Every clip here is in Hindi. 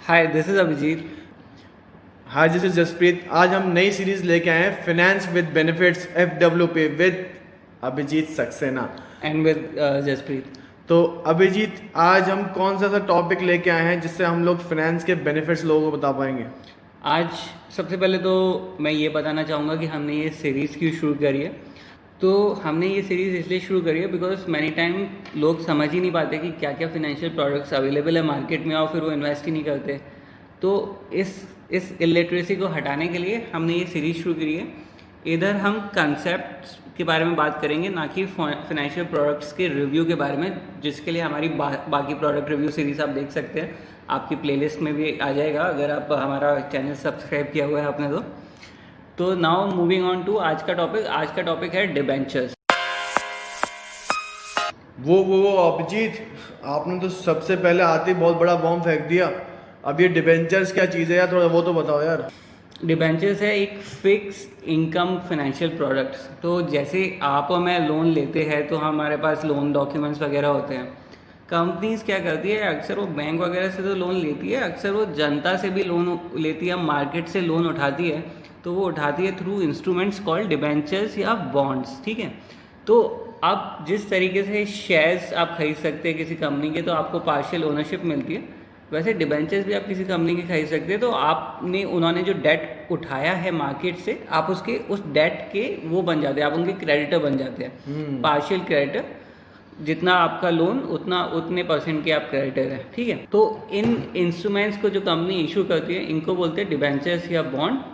Hi, this is Abhijeet hi this is Jaspreet. आज हम नई सीरीज लेके आए हैं, finance with benefits FWP with Abhijeet Saxena. And with Jaspreet. तो अभिजीत, आज हम कौन सा टॉपिक लेके आए हैं जिससे हम लोग फाइनेंस के बेनिफिट्स लोगों को बता पाएंगे? आज सबसे पहले तो मैं ये बताना चाहूँगा कि हमने ये सीरीज़ क्यों शुरू करी है। तो हमने ये सीरीज़ इसलिए शुरू करी है बिकॉज मैनी टाइम लोग समझ ही नहीं पाते कि क्या क्या फिनेंशियल प्रोडक्ट्स अवेलेबल है मार्केट में और फिर वो इन्वेस्ट ही नहीं करते। तो इस इलिटरेसी को हटाने के लिए हमने ये सीरीज़ शुरू करी है। इधर हम कंसेप्ट के बारे में बात करेंगे, ना कि फाइनेंशियल प्रोडक्ट्स के रिव्यू के बारे में, जिसके लिए हमारी बाकी प्रोडक्ट रिव्यू सीरीज़ आप देख सकते हैं। आपकी प्लेलिस्ट में भी आ जाएगा अगर आप हमारा चैनल सब्सक्राइब किया हुआ है आपने तो नाउ मूविंग ऑन टू आज का टॉपिक है डिबेंचर्स। वो अभिजीत, आपने तो सबसे पहले आते ही बहुत बड़ा बॉम्ब फेंक दिया। अब ये डिबेंचर्स क्या चीज़ है यार, थोड़ा वो तो बताओ यार। डिबेंचर्स है एक फिक्स इनकम फाइनेंशियल प्रोडक्ट्स। तो जैसे आप और मैं लोन लेते हैं तो हमारे पास लोन डॉक्यूमेंट्स वगैरह होते हैं। कंपनीज क्या करती है, अक्सर वो बैंक वगैरह से तो लोन लेती है, अक्सर वो जनता से भी लोन लेती है, मार्केट से लोन उठाती है। तो वो उठाती है थ्रू इंस्ट्रूमेंट्स कॉल्ड डिबेंचर्स या बॉन्ड्स। ठीक है, तो आप जिस तरीके से शेयर्स आप खरीद सकते हैं किसी कंपनी के तो आपको पार्शियल ओनरशिप मिलती है, वैसे डिबेंचर्स भी आप किसी कंपनी के खरीद सकते हैं। तो आपने उन्होंने जो डेट उठाया है मार्केट से, आप उसके उस डेट के वो बन जाते हैं, आप उनके क्रेडिटर बन जाते हैं, पार्शियल क्रेडिटर। जितना आपका लोन उतने परसेंट के आप क्रेडिटर हैं। ठीक है, तो इन इंस्ट्रूमेंट्स को जो कंपनी इशू करती है इनको बोलते हैं डिबेंचर्स या बॉन्ड।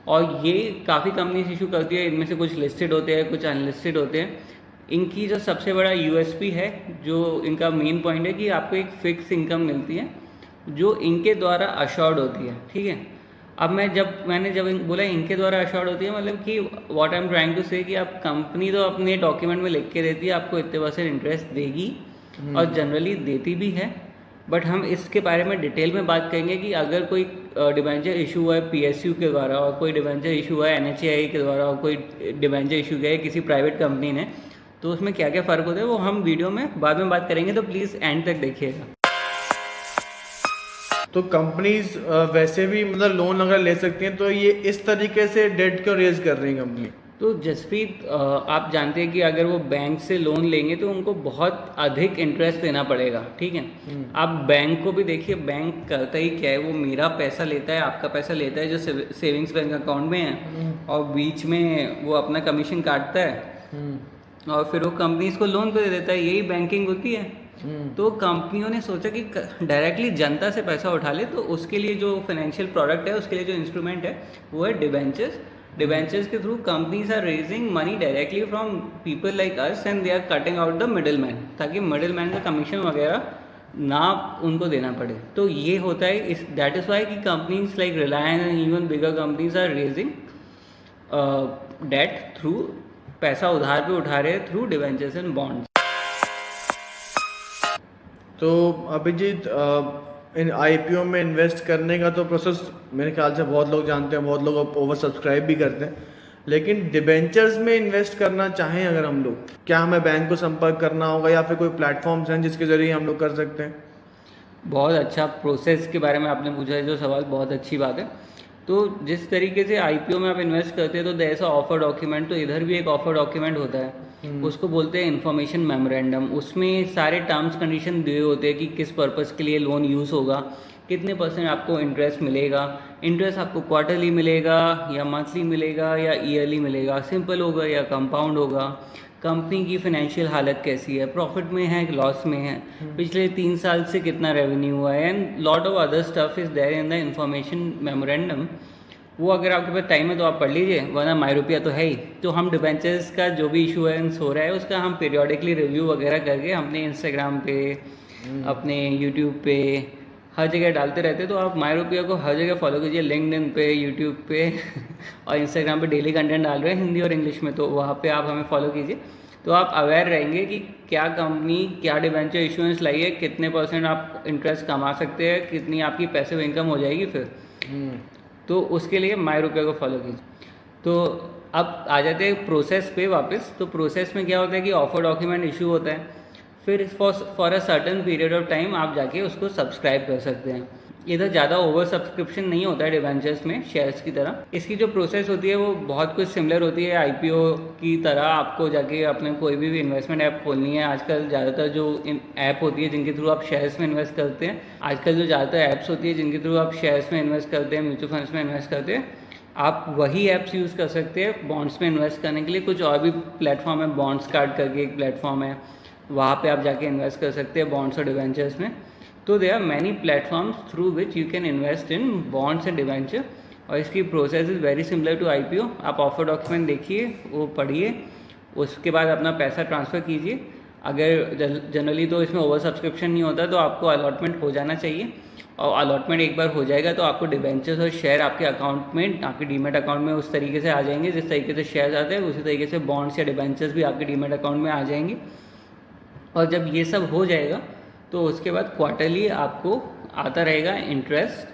और ये काफ़ी कंपनीज इशू करती है, इनमें से कुछ लिस्टेड होते हैं, कुछ अनलिस्टेड होते हैं। इनकी जो सबसे बड़ा यूएसपी है, जो इनका मेन पॉइंट है कि आपको एक फिक्स इनकम मिलती है जो इनके द्वारा अश्योर्ड होती है। ठीक है, अब मैंने जब बोला इनके द्वारा अश्योर्ड होती है, मतलब कि what I am trying to say कि आप कंपनी तो अपने डॉक्यूमेंट में लिख के देती है आपको इतने % इंटरेस्ट देगी, और जनरली देती भी है। बट हम इसके बारे में डिटेल में बात करेंगे कि अगर कोई डिबेंचर इशू हुआ है PSU के द्वारा, और कोई डिबेंचर इशू हुआ है NHAI के द्वारा, और कोई डिबेंचर इशू किया है किसी प्राइवेट कंपनी ने, तो उसमें क्या क्या फ़र्क होता है वो हम वीडियो में बाद में बात करेंगे। तो प्लीज़ एंड तक देखिएगा। तो कंपनीज वैसे भी मतलब लोन अगर ले सकती हैं, तो ये इस तरीके से डेट क्यों रेज कर रही हैं कंपनी? तो जसप्रीत, आप जानते हैं कि अगर वो बैंक से लोन लेंगे तो उनको बहुत अधिक इंटरेस्ट देना पड़ेगा। ठीक है, आप बैंक को भी देखिए, बैंक करता ही क्या है, वो मेरा पैसा लेता है, आपका पैसा लेता है जो सेविंग्स बैंक अकाउंट में है, और बीच में वो अपना कमीशन काटता है, और फिर वो कंपनीज को लोन पे दे देता है। यही बैंकिंग होती है। तो कंपनियों ने सोचा कि डायरेक्टली जनता से पैसा उठा ले, तो उसके लिए जो फाइनेंशियल प्रोडक्ट है, उसके लिए जो इंस्ट्रूमेंट है वो है डिबेंचर्स। डिबेंचर्स के through companies are raising money directly from people like us, and they are cutting out the middle man, ताकि मिडिल मैन का कमीशन वगैरह ना उनको देना पड़े। तो ये होता है, इस दैट इज़ वाई कि companies like Reliance and even bigger companies are raising debt through, पैसा उधार पे उठा रहे हैं थ्रू डिबेंचर्स एंड बॉन्ड्स। तो अभिजीत, इन IPO में इन्वेस्ट करने का तो प्रोसेस मेरे ख्याल से बहुत लोग जानते हैं, बहुत लोग ओवर सब्सक्राइब भी करते हैं। लेकिन डिबेंचर्स में इन्वेस्ट करना चाहें अगर हम लोग, क्या हमें बैंक को संपर्क करना होगा या फिर कोई प्लेटफॉर्म्स हैं जिसके ज़रिए हम लोग कर सकते हैं? बहुत अच्छा प्रोसेस के बारे में आपने पूछा है जो सवाल, बहुत अच्छी बात है। तो जिस तरीके से IPO में आप इन्वेस्ट करते हैं तो जैसा ऑफर डॉक्यूमेंट, तो इधर भी एक ऑफर डॉक्यूमेंट होता है, उसको बोलते हैं इन्फॉर्मेशन मेमोरेंडम। उसमें सारे टर्म्स कंडीशन दिए होते हैं कि किस पर्पज़ के लिए लोन यूज़ होगा, कितने % आपको इंटरेस्ट मिलेगा, इंटरेस्ट आपको क्वार्टरली मिलेगा या मंथली मिलेगा या ईयरली मिलेगा, सिंपल होगा या कंपाउंड होगा, कंपनी की फाइनेंशियल हालत कैसी है, प्रॉफिट में है कि लॉस में है, पिछले 3 साल से कितना रेवेन्यू हुआ है, and lot of other stuff is there in the information memorandum. वो अगर आपके पास टाइम है तो आप पढ़ लीजिए, वरना माई रुपया तो है ही। तो हम डिबेंचर्स का जो भी इशू है हो रहा है उसका हम पीरियोडिकली रिव्यू वगैरह करके अपने इंस्टाग्राम पे, अपने यूट्यूब पे, हर जगह डालते रहते हैं। तो आप माई रुपया को हर जगह फॉलो कीजिए, लिंक्डइन पे, यूट्यूब पे और इंस्टाग्राम पे डेली कंटेंट डाल रहे हैं हिंदी और इंग्लिश में, तो वहाँ पे आप हमें फॉलो कीजिए। तो आप अवेयर रहेंगे कि क्या कंपनी क्या डिबेंचर इशूएंस लाई है, कितने % आप इंटरेस्ट कमा सकते हैं, कितनी आपकी पैसिव इनकम हो जाएगी फिर। तो उसके लिए माई रुपये को फॉलो कीजिए। तो अब आ जाते हैं प्रोसेस पे वापस। तो प्रोसेस में क्या होता है कि ऑफर डॉक्यूमेंट इशू होता है, फिर for a certain period of time आप जाके उसको सब्सक्राइब कर सकते हैं। इधर ज़्यादा ओवर सब्सक्रिप्शन नहीं होता है डिवेंचर्स में शेयर्स की तरह। इसकी जो प्रोसेस होती है वो बहुत कुछ सिमिलर होती है आईपीओ की तरह। आपको जाके अपने कोई भी इन्वेस्टमेंट ऐप खोलनी है। आजकल ज़्यादातर जो ऐप होती है जिनके थ्रू आप शेयर्स में इन्वेस्ट करते हैं, आजकल जो ज़्यादातर ऐप्स होती है जिनके थ्रू आप शेयर्स में इन्वेस्ट करते हैं, म्यूचुअल फंड्स में इन्वेस्ट करते हैं, आप वही ऐप्स यूज़ कर सकते हैं बॉन्ड्स में इन्वेस्ट करने के लिए। कुछ और भी प्लेटफॉर्म है, बॉन्ड्स कार्ड करके एक प्लेटफॉर्म है, वहाँ पे आप जाके इन्वेस्ट कर सकते हैं बॉन्ड्स और डिवेंचर्स में। तो there are many platforms through which you can invest in bonds and debenture, और इसकी process is very similar to IPO. आप ऑफर डॉक्यूमेंट देखिए, वो पढ़िए, उसके बाद अपना पैसा ट्रांसफ़र कीजिए। अगर जनरली तो इसमें ओवर सब्सक्रिप्शन नहीं होता तो आपको अलॉटमेंट हो जाना चाहिए, और अलॉटमेंट एक बार हो जाएगा तो आपको डिवेंचर्स और शेयर आपके अकाउंट में, आपके डीमेट अकाउंट में उस तरीके से आ जाएंगे जिस तरीके से शेयर्स आते हैं, उसी तरीके से बॉन्ड्स या डिवेंचर्स भी आपके डीमेट अकाउंट में आ जाएंगे। और जब ये सब हो जाएगा तो उसके बाद क्वार्टरली आपको आता रहेगा इंटरेस्ट,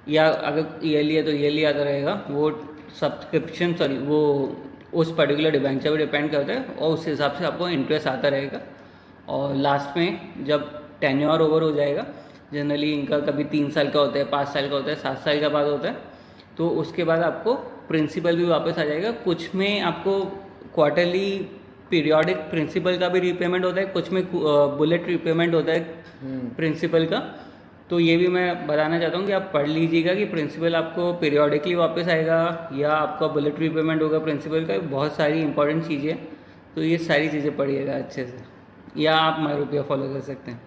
या अगर ईयरली है तो ईयरली आता रहेगा। वो सब्सक्रिप्शन वो उस पर्टिकुलर डिवेंचर पर डिपेंड करता है, और उस हिसाब से आपको इंटरेस्ट आता रहेगा। और लास्ट में जब टेन्योर ओवर हो जाएगा, जनरली इनका कभी 3 साल का होता है, 5 साल का होता है, 7 साल का बाद होता है, तो उसके बाद आपको प्रिंसिपल भी वापस आ जाएगा। कुछ में आपको क्वार्टरली पीरियोडिक प्रिंसिपल का भी रीपेमेंट होता है, कुछ में बुलेट रीपेमेंट होता है प्रिंसिपल का। तो ये भी मैं बताना चाहता हूँ कि आप पढ़ लीजिएगा कि प्रिंसिपल आपको पीरियोडिकली वापस आएगा या आपका बुलेट रीपेमेंट होगा प्रिंसिपल का। बहुत सारी इंपॉर्टेंट चीज़ें, तो ये सारी चीज़ें पढ़िएगा अच्छे से, या आप माई रुपया फॉलो कर सकते हैं।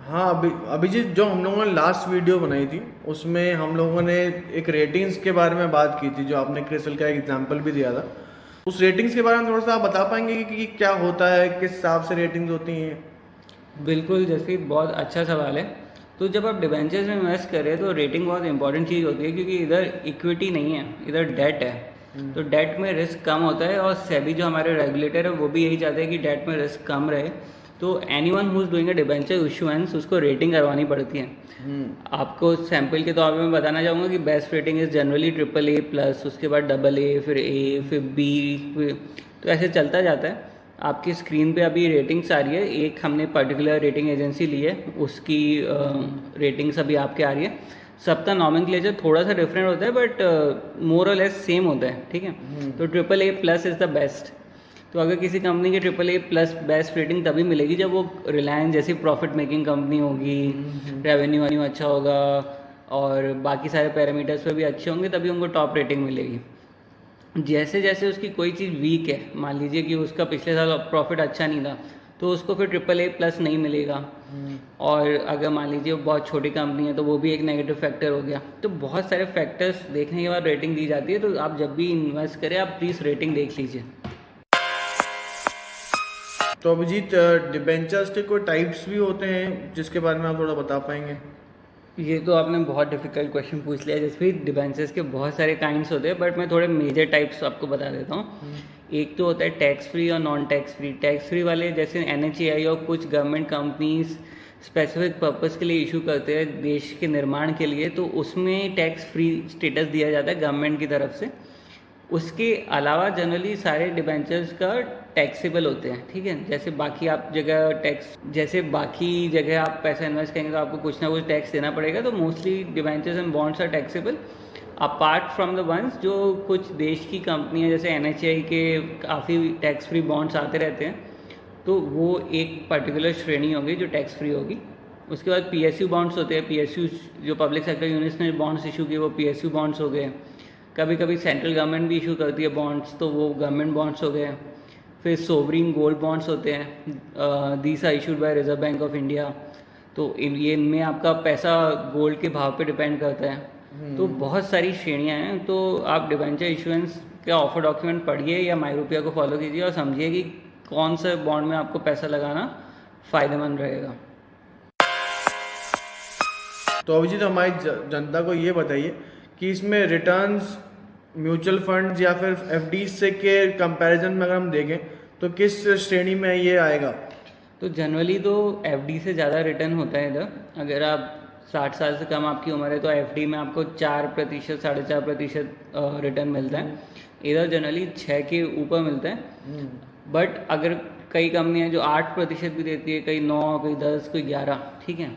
हाँ, अभिजीत, जो हम लोगों ने लास्ट वीडियो बनाई थी उसमें हम लोगों ने एक रेटिंग्स के बारे में बात की थी, जो आपने क्रिसल का एक एग्जांपल भी दिया था। उस रेटिंग्स के बारे में थोड़ा सा आप बता पाएंगे कि क्या होता है, किस हिसाब से रेटिंग्स होती हैं? बिल्कुल, जैसे बहुत अच्छा सवाल है। तो जब आप डिवेंचर्स में इन्वेस्ट करें तो रेटिंग बहुत इंपॉर्टेंट चीज़ होती है, क्योंकि इधर इक्विटी नहीं है, इधर डेट है। तो डेट में रिस्क कम होता है, और सेबी जो हमारे रेगुलेटर है वो भी यही चाहते हैं कि डेट में रिस्क कम रहे। तो anyone who is doing a debenture issuance, उसको रेटिंग करवानी पड़ती है। आपको सैंपल के तौर पे मैं बताना चाहूँगा कि best rating is generally AAA+, उसके बाद AA, फिर A, फिर B, तो ऐसे चलता जाता है। आपकी स्क्रीन पे अभी रेटिंग्स आ रही है, एक हमने पर्टिकुलर रेटिंग एजेंसी ली है, उसकी रेटिंग्स अभी आपके आ रही है। सबका नॉमेनक्लेचर थोड़ा सा डिफरेंट होता है, बट मोर और लेस सेम होता है, ठीक है। तो AAA+ इज़ द बेस्ट। तो अगर किसी कंपनी की AAA+ बेस्ट रेटिंग तभी मिलेगी जब वो रिलायंस जैसी प्रॉफिट मेकिंग कंपनी होगी, रेवेन्यू अच्छा होगा, और बाकी सारे पैरामीटर्स पे भी अच्छे होंगे, तभी उनको टॉप रेटिंग मिलेगी। जैसे जैसे उसकी कोई चीज़ वीक है, मान लीजिए कि उसका पिछले साल प्रॉफिट अच्छा नहीं था, तो उसको फिर AAA+ नहीं मिलेगा। और अगर मान लीजिए वो बहुत छोटी कंपनी है तो वो भी एक नेगेटिव फैक्टर हो गया। तो बहुत सारे फैक्टर्स देखने के बाद रेटिंग दी जाती है। तो आप जब भी इन्वेस्ट करें आप प्लीज़ रेटिंग देख लीजिए। तो अभिजीत, डिबेंचर्स के कोई टाइप्स भी होते हैं जिसके बारे में आप थोड़ा बता पाएंगे? ये तो आपने बहुत डिफिकल्ट क्वेश्चन पूछ लिया। जैसे भी डिबेंचर्स के बहुत सारे काइंड्स होते हैं, बट मैं थोड़े मेजर टाइप्स आपको बता देता हूँ। एक तो होता है टैक्स फ्री और non tax free. Tax free वाले जैसे NHAI और कुछ गवर्नमेंट कंपनीज स्पेसिफिक पर्पस के लिए इशू करते हैं देश के निर्माण के लिए, तो उसमें टैक्स फ्री स्टेटस दिया जाता है गवर्नमेंट की तरफ से। उसके अलावा जनरली सारे डिबेंचर्स का टैक्सेबल होते हैं, ठीक है। जैसे बाकी जगह आप पैसा इन्वेस्ट करेंगे तो आपको कुछ ना कुछ टैक्स देना पड़ेगा, तो mostly debentures and bonds are taxable apart from the ones जो कुछ देश की कंपनियां जैसे NHAI के काफ़ी टैक्स फ्री बॉन्ड्स आते रहते हैं, तो वो एक पर्टिकुलर श्रेणी होगी जो टैक्स फ्री होगी। उसके बाद PSU बॉन्ड्स होते हैं। PSU जो पब्लिक सेक्टर यूनिट्स ने बॉन्ड्स इशू किए वो PSU बॉन्ड्स हो गए। कभी कभी सेंट्रल गवर्नमेंट भी इशू करती है बॉन्ड्स, तो वो गवर्नमेंट बॉन्ड्स हो गए। फिर सोवरिन गोल्ड बॉन्ड्स होते हैं, these are issued by Reserve Bank of India. तो ये इनमें आपका पैसा गोल्ड के भाव पे डिपेंड करता है। तो बहुत सारी श्रेणियां हैं। तो आप डिबेंचर इशुएंस का ऑफर डॉक्यूमेंट पढ़िए या माई रुपया को फॉलो कीजिए और समझिए कि कौन से बॉन्ड में आपको पैसा लगाना फ़ायदेमंद रहेगा। तो अभिजीत, हमारी जनता को ये बताइए कि इसमें रिटर्न्स म्यूचुअल फंड्स या फिर FD से के कंपैरिजन में अगर हम देखें तो किस श्रेणी में ये आएगा? तो जनरली तो FD से ज़्यादा रिटर्न होता है इधर। अगर आप 60 साल से कम आपकी उम्र है तो FD में आपको 4%, 4.5% रिटर्न मिलता है। इधर जनरली 6 के ऊपर मिलता है। बट अगर कई कंपनियां जो 8% भी देती है, कई 9, कई 10, कोई 11, ठीक है।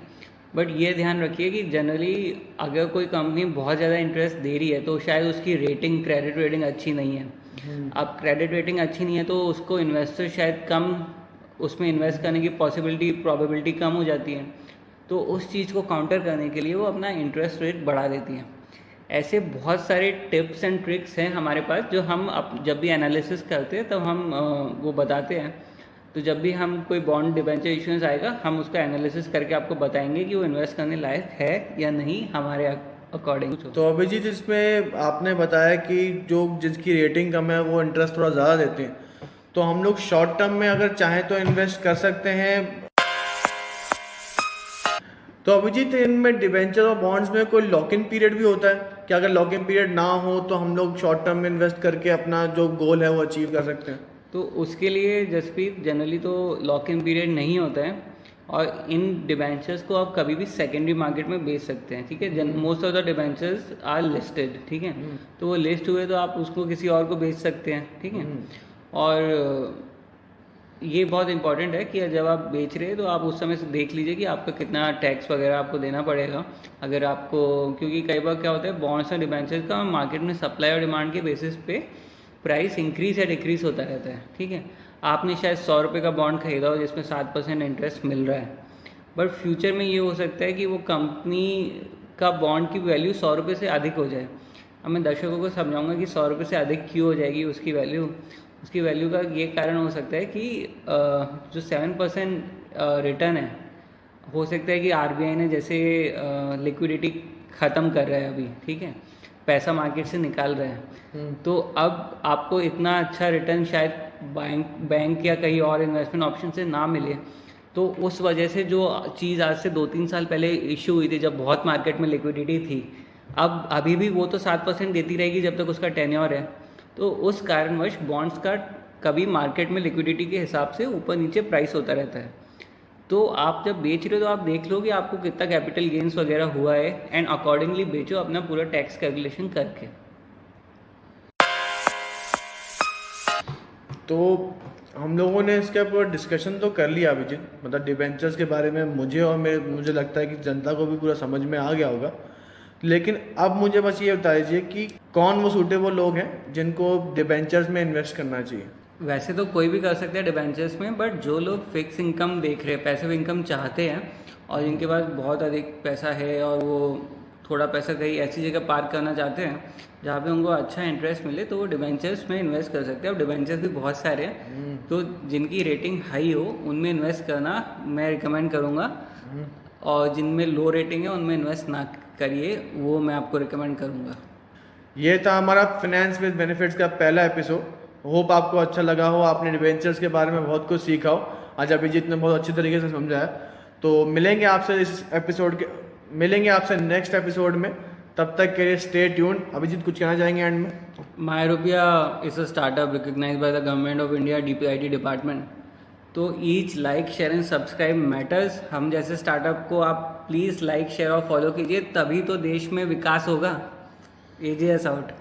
बट ये ध्यान रखिए कि जनरली अगर कोई कंपनी बहुत ज़्यादा इंटरेस्ट दे रही है तो शायद उसकी रेटिंग, क्रेडिट रेटिंग अच्छी नहीं है। अब क्रेडिट रेटिंग अच्छी नहीं है तो उसको इन्वेस्टर शायद कम उसमें इन्वेस्ट करने की पॉसिबिलिटी, प्रोबेबिलिटी कम हो जाती है। तो उस चीज़ को काउंटर करने के लिए वो अपना इंटरेस्ट रेट बढ़ा देती है। ऐसे बहुत सारे टिप्स एंड ट्रिक्स हैं हमारे पास जो हम जब भी एनालिसिस करते हैं तब हम वो बताते हैं। तो जब भी हम कोई बॉन्ड डिबेंचर इश्यूएंस आएगा हम उसका एनालिसिस करके आपको बताएंगे कि वो इन्वेस्ट करने लायक है या नहीं हमारे अकॉर्डिंग। तो अभिजीत, इसमें आपने बताया कि जो जिसकी रेटिंग कम है वो इंटरेस्ट थोड़ा ज़्यादा देते हैं, तो हम लोग शॉर्ट टर्म में अगर चाहें तो इन्वेस्ट कर सकते हैं। तो अभिजीत, इनमें डिबेंचर और बॉन्ड्स में कोई लॉक इन पीरियड भी होता है कि अगर लॉक इन पीरियड ना हो तो हम लोग शॉर्ट टर्म में इन्वेस्ट करके अपना जो गोल है वो अचीव कर सकते हैं? तो उसके लिए जसप्रीत जनरली तो लॉक इन पीरियड नहीं होता है और इन डिबेंचर्स को आप कभी भी सेकेंडरी मार्केट में बेच सकते हैं, ठीक है। Most of the debentures are listed, ठीक है। तो वो लिस्ट हुए तो आप उसको किसी और को बेच सकते हैं, ठीक है। और ये बहुत इंपॉर्टेंट है कि जब आप बेच रहे हैं तो आप उस समय से देख लीजिए कि आपका कितना टैक्स वगैरह आपको देना पड़ेगा अगर आपको, क्योंकि कई बार क्या होता है बॉन्ड्स और डिबेंचर्स का मार्केट में सप्लाई और डिमांड के बेसिस पे प्राइस इंक्रीज या डिक्रीज होता रहता है, ठीक है। आपने शायद 100 रुपये का बॉन्ड खरीदा हो जिसमें 7% इंटरेस्ट मिल रहा है, बट फ्यूचर में ये हो सकता है कि वो कंपनी का बॉन्ड की वैल्यू 100 रुपये से अधिक हो जाए। अब मैं दर्शकों को समझाऊंगा कि 100 रुपये से अधिक क्यों हो जाएगी उसकी वैल्यू। उसकी वैल्यू का ये कारण हो सकता है कि जो 7% रिटर्न है, हो सकता है कि आरबीआई ने जैसे लिक्विडिटी ख़त्म कर रहा है अभी, ठीक है, पैसा मार्केट से निकाल रहा है, तो अब आपको इतना अच्छा रिटर्न शायद बैंक या कहीं और इन्वेस्टमेंट ऑप्शन से ना मिले। तो उस वजह से जो चीज़ आज से 2-3 साल पहले इशू हुई थी जब बहुत मार्केट में लिक्विडिटी थी, अब अभी भी वो तो 7% देती रहेगी जब तक उसका टेन्योर है। तो उस कारणवश बॉन्ड्स का कभी मार्केट में लिक्विडिटी के हिसाब से ऊपर नीचे प्राइस होता रहता है। तो आप जब बेच रहे हो तो आप देख लो कि आपको कितना कैपिटल गेन्स वगैरह हुआ है एंड अकॉर्डिंगली बेचो अपना पूरा टैक्स कैलकुलेशन करके। तो हम लोगों ने इसके ऊपर डिस्कशन तो कर लिया अभिजीत, मतलब डिबेंचर्स के बारे में मुझे और मुझे लगता है कि जनता को भी पूरा समझ में आ गया होगा। लेकिन अब मुझे बस ये बता दीजिए कि कौन वो सूटेबल लोग हैं जिनको डिबेंचर्स में इन्वेस्ट करना चाहिए? वैसे तो कोई भी कर सकता है डिबेंचर्स में, बट जो लोग फिक्स इनकम देख रहे हैं, पैसिव इनकम चाहते हैं और जिनके पास बहुत अधिक पैसा है और वो थोड़ा पैसा कहीं ऐसी जगह पार्क करना चाहते हैं जहाँ पे उनको अच्छा इंटरेस्ट मिले, तो वो डिबेंचर्स में इन्वेस्ट कर सकते हैं। अब डिबेंचर्स भी बहुत सारे हैं, तो जिनकी रेटिंग हाई हो उनमें इन्वेस्ट करना मैं रिकमेंड करूँगा, और जिनमें लो रेटिंग है उनमें इन्वेस्ट ना करिए, वो मैं आपको रिकमेंड करूँगा। ये था हमारा फाइनेंस विद बेनिफिट्स का पहला एपिसोड। होप आपको अच्छा लगा हो, आपने डिबेंचर्स के बारे में बहुत कुछ सीखा हो। आज अभिजीत ने बहुत अच्छी तरीके से समझाया। तो मिलेंगे आपसे नेक्स्ट एपिसोड में। तब तक के लिए स्टे ट्यून्ड। अभिजीत, कुछ कहना चाहेंगे एंड में? MyRupiya is a startup recognised by the government of India DPIT department. तो each like share and subscribe matters. हम जैसे स्टार्टअप को आप प्लीज़ लाइक शेयर और फॉलो कीजिए, तभी तो देश में विकास होगा। AJS out.